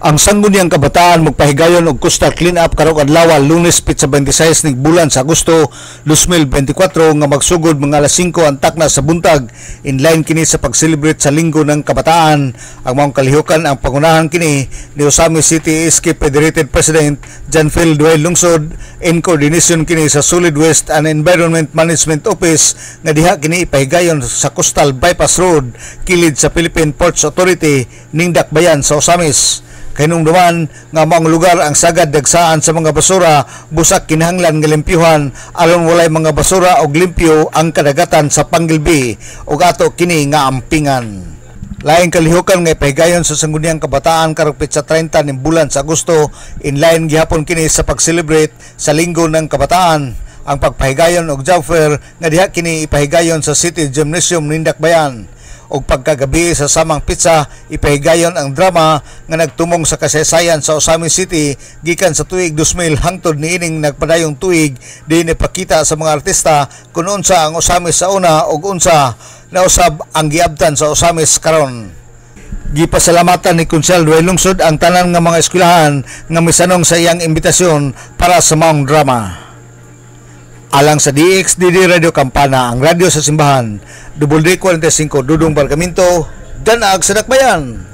Ang sangguniang kabataan magpahigayon og coastal clean-up karong adlaw Lunes pitsa 26 ning bulan sa Agosto 2024 nga magsugod mga alas 5 ang takna sa buntag, in line kini sa pag-celebrate sa Linggo ng Kabataan. Ang maong kalihukan ang pangunahan kini ni Osamis City SK Federated President John Phil Duay Lungsod, in coordination kini sa Solid Waste and Environment Management Office nga diha kini ipahigayon sa Coastal Bypass Road kilid sa Philippine Ports Authority ning Dakbayan sa Osamis. Kinungduman nga maong lugar ang sagad dagsaan sa mga basura, busak kinahanglan nga limpyuhan aron walay mga basura og limpyo ang kadagatan sa Panggilbi ug ato kini nga ampingan. Laing kalihukan nga ipahigayon sa sangguniang kabataan karong pitsa 30 ning bulan sa Agosto, in line gihapon kini sa pag-celebrate sa Linggo ng Kabataan. Ang pagpahigayon og job fair nga diha kini ipahigayon sa City Gymnasium ning Dakbayan. Og pagkagabi sa samang pizza, ipahigayon ang drama nga nagtumong sa kasaysayan sa Osamis City gikan sa tuig 2000 hangtod niining nagpadayong tuig, din ipakita sa mga artista kung unsa ang Osamis sa una ug unsa nausab ang giabtan sa Osamis karon. Gipasalamatan ni Kunsel Duay Lungsod ang tanan nga mga eskwelahan nga misanong sa iyang imbitasyon para sa maong drama. Alang sa DXDD Radio Campana, ang radyo sa simbahan, WD45 Dudong Barcaminto, Danag sa Dakbayan.